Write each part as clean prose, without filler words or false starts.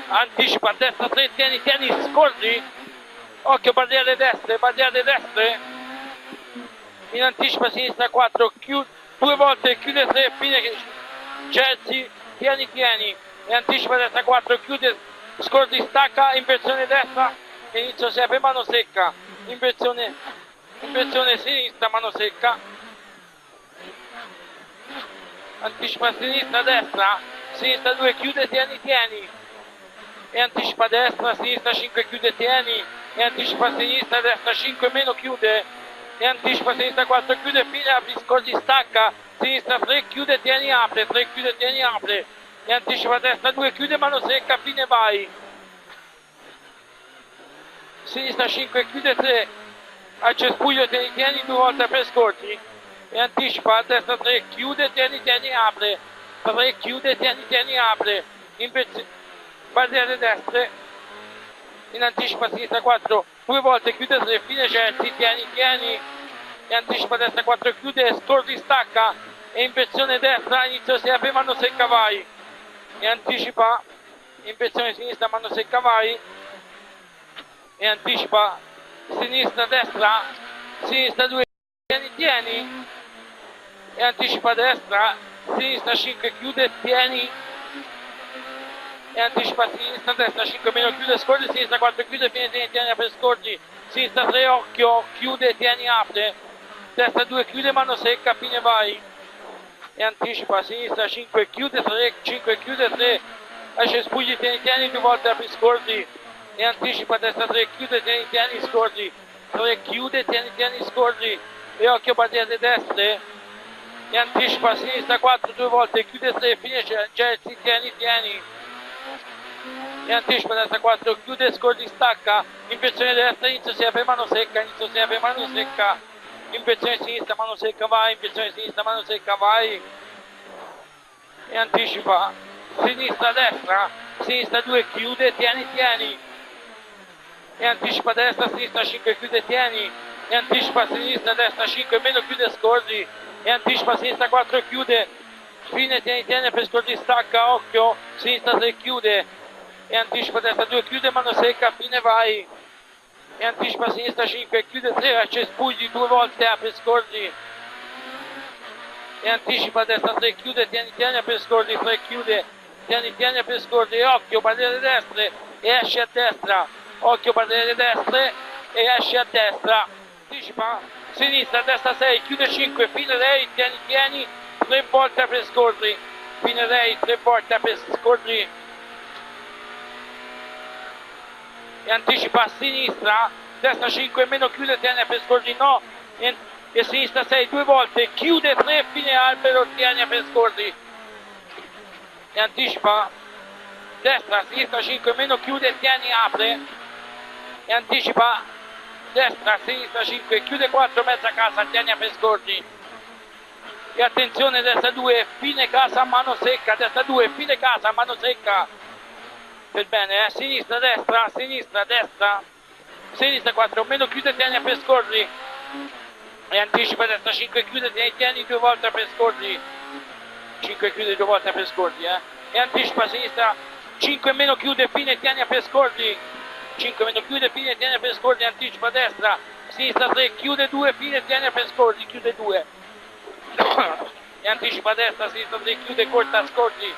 anticipa a destra 3, tieni, scorri, occhio barriere destre, in anticipa a sinistra 4, due volte, chiude 3, fine Chelsea, tieni, e anticipa a destra 4, chiude, scorri, stacca, inversione destra, inizio sempre, mano secca, inversione sinistra, mano secca, anticipa a sinistra 2, chiude, tieni, e anticipa a destra, sinistra 5, chiude, tieni, e anticipa a sinistra, destra 5, meno, chiude, e anticipa a sinistra 4, chiude, fine, apri, scorgi, stacca, sinistra 3, chiude, tieni, apre, 3, chiude, tieni, apre, e anticipa a destra 2, chiude, mano secca, fine, vai, sinistra 5, chiude 3, al cespuglio, tieni 2 volte per scorgi, e anticipa a destra 3, chiude, tieni, apre, 3, chiude, tieni, apre, barriere destre, in anticipa a sinistra 4, 2 volte, chiude 3, fine Chelsea, tieni, e anticipa a destra 4, chiude, scorri, stacca, e inversione destra, inizio si apre, mano secca, vai, e anticipa, inversione sinistra, mano secca, vai, e anticipa, destra 2, tieni, e anticipa a destra, sinistra 5, chiude, tieni, e anticipa a sinistra, destra 5, meno, chiude, scorgi, sinistra 4, chiude, fine, tieni, apre, scorgi, sinistra 3, occhio, chiude, tieni, apre, destra 2, chiude, mano secca, fine, vai, e anticipa a sinistra 5, chiude 3, 5, chiude 3, esce, spugli, tieni 2 volte, apri, scorgi, e anticipa a destra 3, chiude, tieni, scorgi, 3, chiude, tieni, scorgi, e occhio, barriere destre, e anticipa a sinistra 4, 2 volte, chiude 3, fine Chelsea, tieni, e anticipa a destra 4, chiude, scorgi, stacca, inversione destra, inizio si apre, mano secca, inversione sinistra, mano secca, vai, inversione sinistra, mano secca, vai, e anticipa, sinistra 2, chiude, tieni, e anticipa a destra, sinistra 5, chiude, tieni, e anticipa a sinistra, destra 5, meno, chiude, scorgi, e anticipa a sinistra 4, chiude, fine, tieni, per scorgi, stacca, occhio, sinistra 3, chiude, e anticipa a destra 2, chiude, mano secca, fine, vai, e anticipa a sinistra 5, chiude 3, cespugli 2 volte, apre, scorgi, e anticipa a destra 3, chiude, tieni, apre, scorgi, 3, chiude, tieni, apre, scorgi, e occhio, barriere destre, e esce a destra, occhio, barriere destre, e esce a destra, anticipa, sinistra, destra 6, chiude 5, fine lei, tieni, 3 volte, apre, scorgi, fine lei, 3 volte, apre, scorgi, e anticipa a sinistra, destra 5, meno, chiude, tieni, apre, scorgi, no, e sinistra 6, 2 volte, chiude 3, fine albero, tieni, apre, scorgi, e anticipa, destra, sinistra 5, meno, chiude, tieni, apre, e anticipa, destra, sinistra 5, chiude 4, mezza casa, tieni, apre, scorgi, e attenzione, destra 2, fine casa, mano secca, destra 2, fine casa, mano secca, per bene, sinistra, destra, sinistra 4, meno, chiude, tieni, apre, scorgi, e anticipa, destra 5, chiude, tieni 2 volte, apre, scorgi, 5, chiude 2 volte, apre, scorgi, e anticipa, sinistra 5, meno, chiude, fine, tieni, apre, scorgi, 5, meno, chiude, fine, tieni, apre, scorgi, anticipa, destra, sinistra 3, chiude 2, fine, tieni, apre, scorgi, chiude 2, e anticipa, destra, sinistra 3, chiude, corta, scorgi,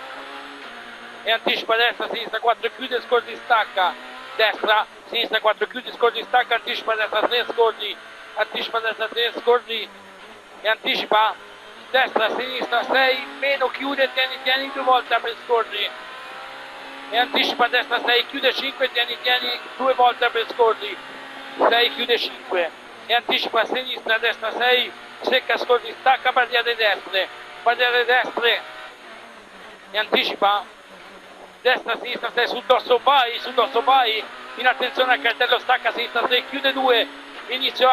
e anticipa, destra, sinistra 4, chiude, scorgi, stacca, destra, sinistra 4, chiude, scorgi, stacca, anticipa, destra 3, scorgi, anticipa, destra 3, scorgi, e anticipa, destra, sinistra 6, meno, chiude, tieni 2 volte, apre, scorgi, e anticipa, destra 6, chiude 5, tieni 2 volte, apre, scorgi, 6, chiude 5, e anticipa, sinistra, destra 6, secca, scorgi, stacca, barriere destre, e anticipa, destra, sinistra 6, sul dosso vai, in attenzione al cartello, stacca, sinistra 3, chiude 2, inizio